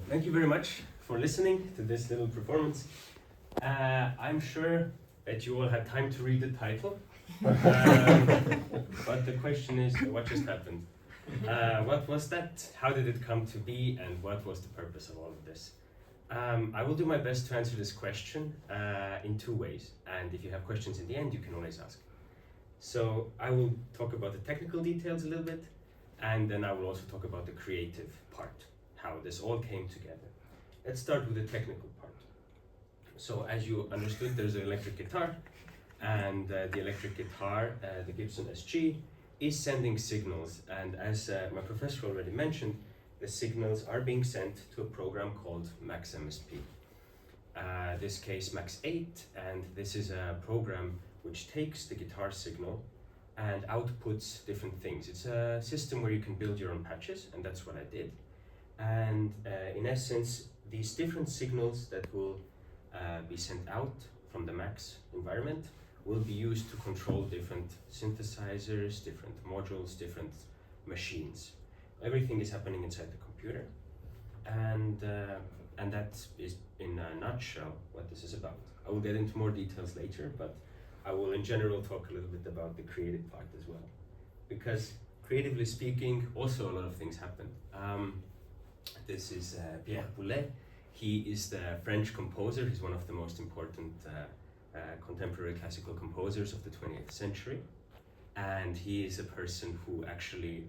Thank you very much for listening to this little performance. I'm sure that you all had time to read the title, but the question is, what just happened? What was that? How did it come to be? And what was the purpose of all of this? I will do my best to answer this question in two ways. And if you have questions in the end, you can always ask. So I will talk about the technical details a little bit, and then I will also talk about the creative part, how this all came together. Let's start with the technical part. So as you understood, there's an electric guitar, and the electric guitar, the Gibson SG, is sending signals. And as my professor already mentioned, the signals are being sent to a program called Max MSP. This case Max 8, and this is a program which takes the guitar signal and outputs different things. It's a system where you can build your own patches, and that's what I did. And in essence, these different signals that will be sent out from the Max environment will be used to control different synthesizers, different modules, different machines. Everything is happening inside the computer, and that is in a nutshell what this is about. I will get into more details later, but I will in general talk a little bit about the creative part as well, because creatively speaking, also a lot of things happen. This is Pierre Boulez. He is the French composer. He's one of the most important contemporary classical composers of the 20th century. And he is a person who actually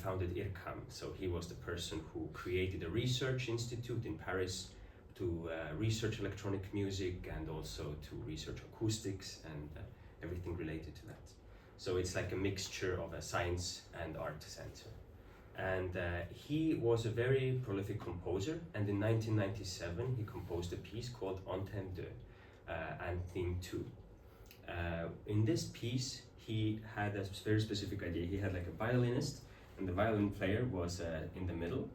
founded IRCAM. So he was the person who created a research institute in Paris to research electronic music and also to research acoustics and everything related to that. So it's like a mixture of a science and art center. And he was a very prolific composer, and in 1997 he composed a piece called Antenne 2 and Theme 2. In this piece he had a very specific idea. He had like a violinist, and the violin player was in the middle,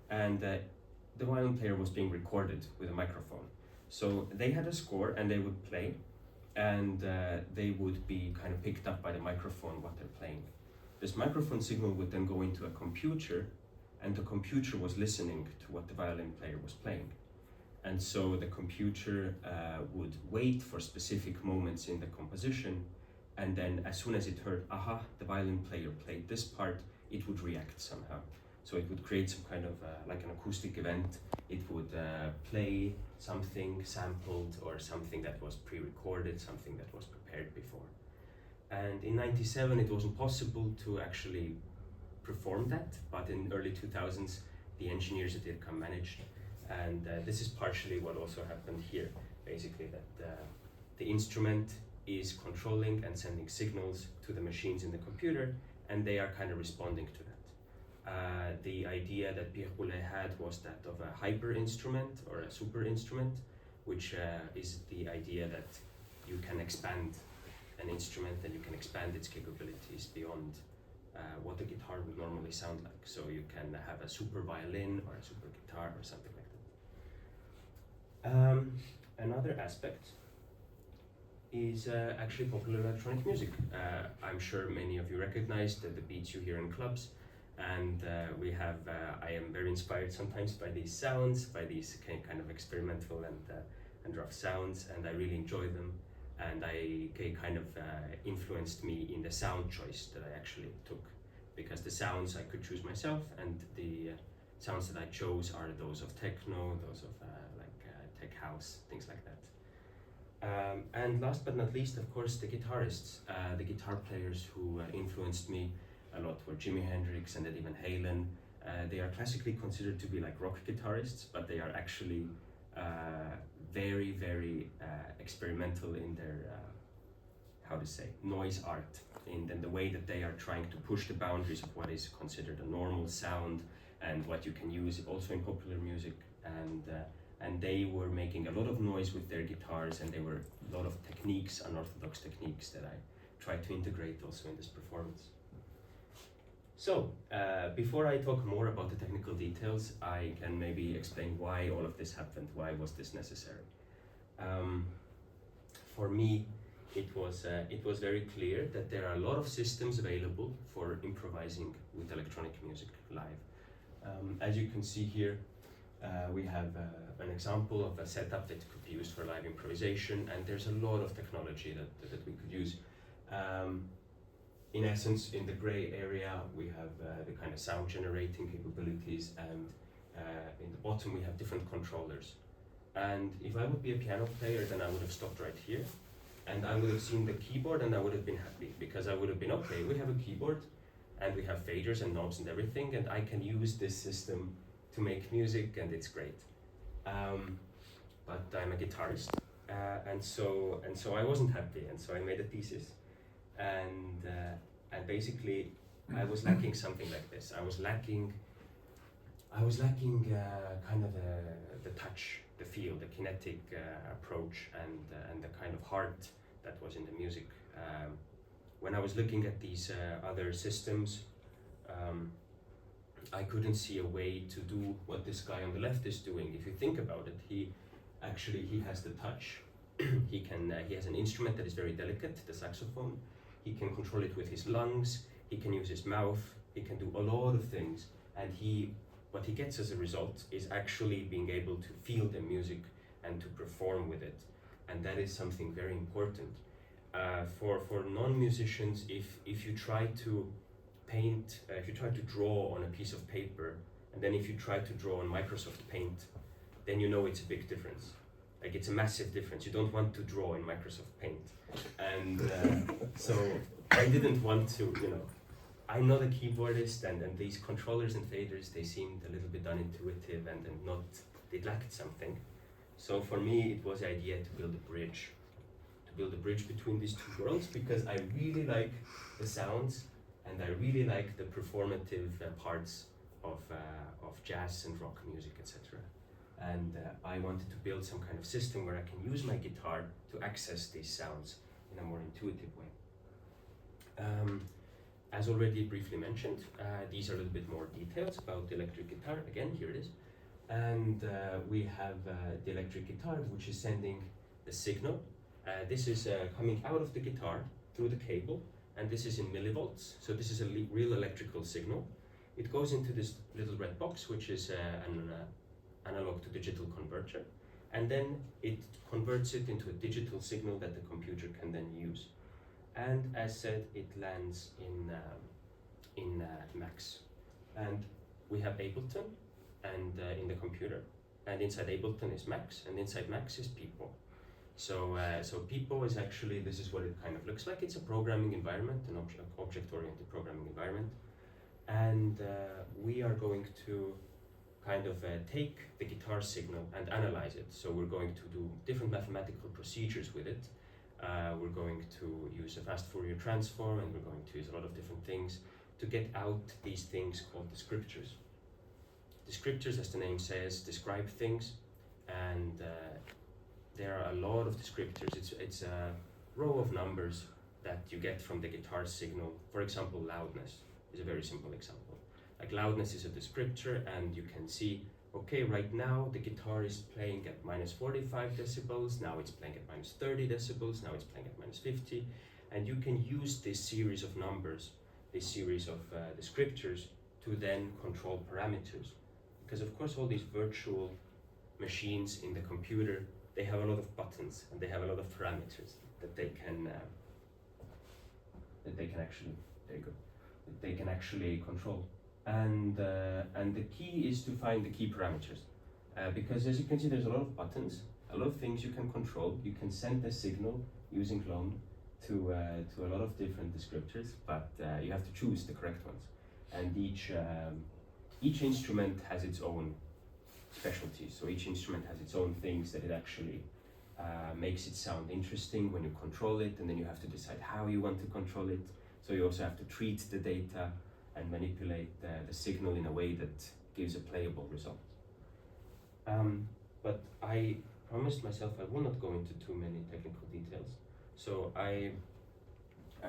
and the violin player was being recorded with a microphone. So they had a score and they would play, and they would be kind of picked up by the microphone what they're playing. This microphone signal would then go into a computer, and the computer was listening to what the violin player was playing. And so the computer would wait for specific moments in the composition, and then as soon as it heard, aha, the violin player played this part, it would react somehow. So it would create some kind of like an acoustic event. It would play something sampled or something that was pre-recorded, something that was prepared before. And in 97 it wasn't possible to actually perform that, but in early 2000s the engineers at IRCAM managed, and this is partially what also happened here. Basically that the instrument is controlling and sending signals to the machines in the computer, and they are kind of responding to that. The idea that Pierre Boulez had was that of a hyper instrument or a super instrument, which is the idea that you can expand an instrument and you can expand its capabilities beyond what a guitar would normally sound like. So you can have a super violin or a super guitar or something like that. Another aspect is actually popular electronic music. I'm sure many of you recognize the beats you hear in clubs, and we have, I am very inspired sometimes by these sounds, by these kind of experimental and rough sounds, and I really enjoy them. And they kind of influenced me in the sound choice that I actually took, because the sounds I could choose myself, and the sounds that I chose are those of techno, those of tech house, things like that. And last but not least, of course, the guitarists, the guitar players who influenced me a lot were Jimi Hendrix and Eddie Van Halen. They are classically considered to be like rock guitarists, but they are actually very, very experimental in their, how to say, noise art, in the way that they are trying to push the boundaries of what is considered a normal sound and what you can use also in popular music. And they were making a lot of noise with their guitars, and there were a lot of techniques, unorthodox techniques, that I tried to integrate also in this performance. So, before I talk more about the technical details, I can maybe explain why all of this happened, why was this necessary. For me, it was very clear that there are a lot of systems available for improvising with electronic music live. As you can see here, we have an example of a setup that could be used for live improvisation, and there's a lot of technology that we could use. In essence, in the gray area, we have the kind of sound generating capabilities, and in the bottom we have different controllers. And if I would be a piano player, then I would have stopped right here, and I would have seen the keyboard, and I would have been happy, because I would have been, okay, we have a keyboard, and we have faders and knobs and everything, and I can use this system to make music, and it's great. But I'm a guitarist, and so I wasn't happy, and so I made a thesis. And basically I was lacking something like this. I was lacking kind of the touch, the feel, the kinetic approach, and the kind of heart that was in the music. When I was looking at these other systems, I couldn't see a way to do what this guy on the left is doing. If you think about it, he has the touch. He has an instrument that is very delicate, the saxophone. He can control it with his lungs, he can use his mouth, he can do a lot of things, and what he gets as a result is actually being able to feel the music and to perform with it. And that is something very important. For non-musicians, if you try to paint, if you try to draw on a piece of paper, and then if you try to draw on Microsoft Paint, then you know it's a big difference. Like, it's a massive difference. You don't want to draw in Microsoft Paint. And so I didn't want to, I'm not a keyboardist, and these controllers and faders, they seemed a little bit unintuitive and not, they lacked something. So for me, it was the idea to build a bridge between these two worlds, because I really like the sounds and I really like the performative parts of jazz and rock music, etc. And I wanted to build some kind of system where I can use my guitar to access these sounds in a more intuitive way. As already briefly mentioned, these are a little bit more details about the electric guitar. Again, here it is. And we have the electric guitar, which is sending the signal. This is coming out of the guitar through the cable, and this is in millivolts. So this is a real electrical signal. It goes into this little red box, which is an analog to digital converter, and then it converts it into a digital signal that the computer can then use. And as said, it lands in Max. And we have Ableton and in the computer, and inside Ableton is Max, and inside Max is People. So People is actually, this is what it kind of looks like. It's a programming environment, an object-oriented programming environment. And we are going to kind of take the guitar signal and analyze it. So we're going to do different mathematical procedures with it. We're going to use a fast Fourier transform, and we're going to use a lot of different things to get out these things called descriptors. Descriptors, as the name says, describe things, and there are a lot of descriptors. It's a row of numbers that you get from the guitar signal. For example, loudness is a very simple example. Like loudness is a descriptor, and you can see, okay, right now the guitar is playing at minus 45 decibels, now it's playing at minus 30 decibels, now it's playing at minus 50, and you can use this series of numbers, this series of descriptors to then control parameters. Because of course all these virtual machines in the computer, they have a lot of buttons and they have a lot of parameters that they can actually, there you go, that they can actually control. And the key is to find the key parameters, because as you can see, there's a lot of buttons, a lot of things you can control. You can send the signal using clone to a lot of different descriptors, but you have to choose the correct ones. And each instrument has its own specialties. So each instrument has its own things that it actually makes it sound interesting when you control it, and then you have to decide how you want to control it. So you also have to treat the data and manipulate the signal in a way that gives a playable result. But I promised myself I will not go into too many technical details. So I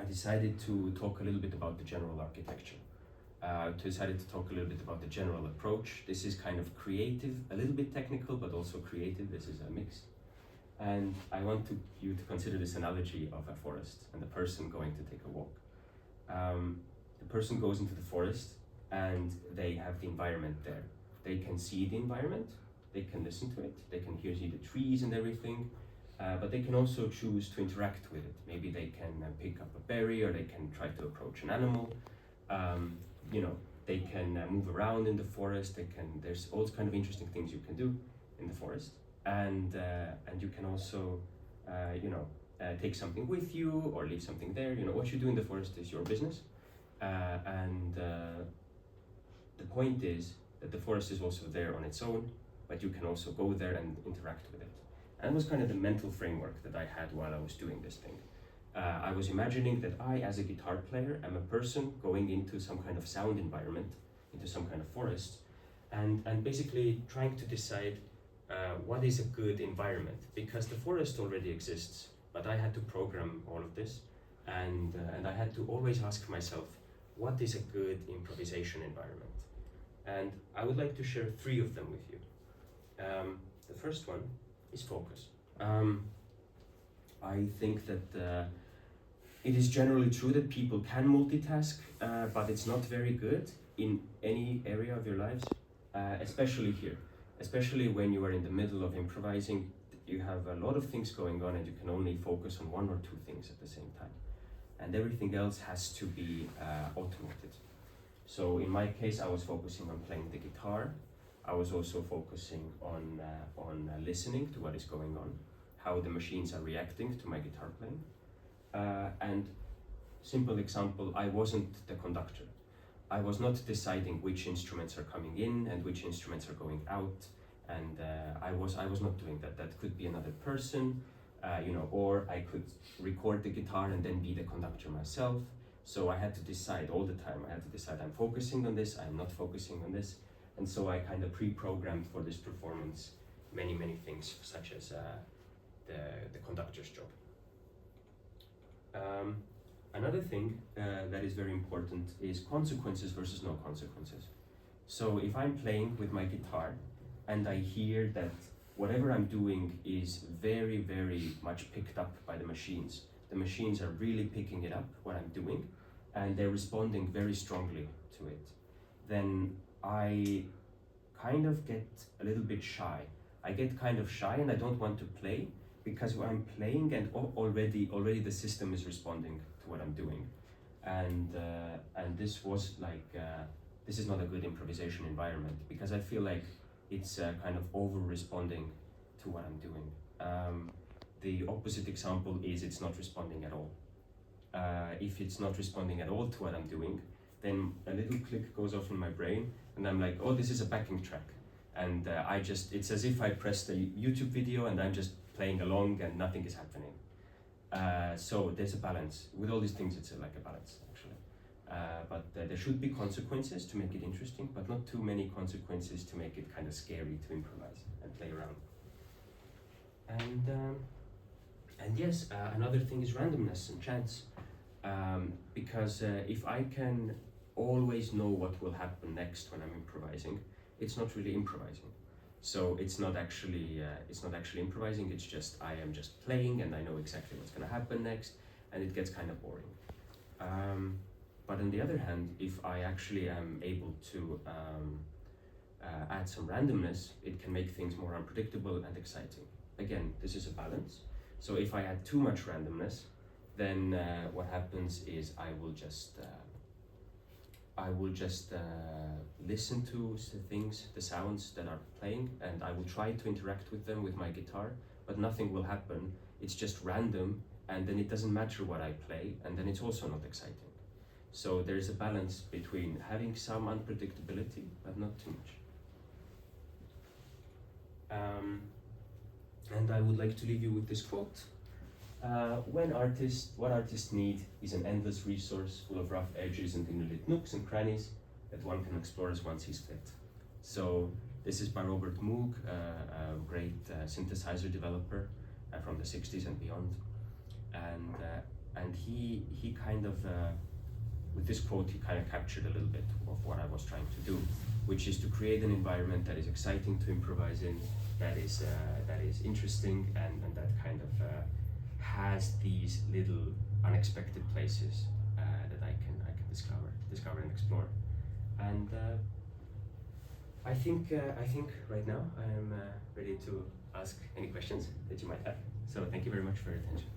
decided to talk a little bit about the general architecture. Decided to talk a little bit about the general approach. This is kind of creative, a little bit technical, but also creative. This is a mix. And I want you to consider this analogy of a forest and a person going to take a walk. The person goes into the forest and they have the environment there. They can see the environment, they can listen to it, they can hear the trees and everything, but they can also choose to interact with it. Maybe they can pick up a berry, or they can try to approach an animal. They can move around in the forest. There's all kind of interesting things you can do in the forest, and you can also take something with you or leave something there. What you do in the forest is your business. The point is that the forest is also there on its own, but you can also go there and interact with it. And it was kind of the mental framework that I had while I was doing this thing. I was imagining that I, as a guitar player, am a person going into some kind of sound environment, into some kind of forest, and basically trying to decide what is a good environment, because the forest already exists, but I had to program all of this, and I had to always ask myself, what is a good improvisation environment? And I would like to share 3 of them with you. The first one is focus. I think that it is generally true that people can multitask, but it's not very good in any area of your lives, especially here. Especially when you are in the middle of improvising, you have a lot of things going on and you can only focus on 1 or 2 things at the same time. And everything else has to be automated. So in my case, I was focusing on playing the guitar. I was also focusing on listening to what is going on, how the machines are reacting to my guitar playing. And simple example, I wasn't the conductor. I was not deciding which instruments are coming in and which instruments are going out, and I was not doing that. That could be another person, or I could record the guitar and then be the conductor myself. So I had to decide all the time. I had to decide, I'm focusing on this, I'm not focusing on this, and so I kind of pre-programmed for this performance many things, such as the conductor's job. Another thing that is very important is consequences versus no consequences. So if I'm playing with my guitar and I hear that whatever I'm doing is very much picked up by the machines are really picking it up, what I'm doing, and they're responding very strongly to it, then I kind of get a little bit shy. I get kind of shy and I don't want to play, because when I'm playing and already the system is responding to what I'm doing, and this was like this is not a good improvisation environment, because I feel like it's kind of over responding to what I'm doing. The opposite example is it's not responding at all. If it's not responding at all to what I'm doing, then a little click goes off in my brain and I'm like, oh, this is a backing track. And it's as if I pressed a YouTube video and I'm just playing along and nothing is happening. So there's a balance. With all these things, it's like a balance, actually. But there should be consequences to make it interesting, but not too many consequences to make it kind of scary to improvise and play around. And yes, another thing is randomness and chance. Because if I can always know what will happen next when I'm improvising, it's not really improvising. So it's not actually improvising. It's just I am just playing and I know exactly what's going to happen next, and it gets kind of boring. But on the other hand, if I actually am able to add some randomness, it can make things more unpredictable and exciting. Again, this is a balance. So if I add too much randomness, then what happens is I will just listen to the things, the sounds that are playing, and I will try to interact with them with my guitar, but nothing will happen. It's just random, and then it doesn't matter what I play, and then it's also not exciting. So there's a balance between having some unpredictability, but not too much. And I would like to leave you with this quote. What artists need is an endless resource full of rough edges and innerlit nooks and crannies that one can explore as one sees fit. So this is by Robert Moog, a great synthesizer developer from the 60s and beyond. And he kind of, with this quote, he kind of captured a little bit of what I was trying to do, which is to create an environment that is exciting to improvise in, that is interesting, and that kind of has these little unexpected places that I can discover and explore. And I think right now I am ready to ask any questions that you might have. So thank you very much for your attention.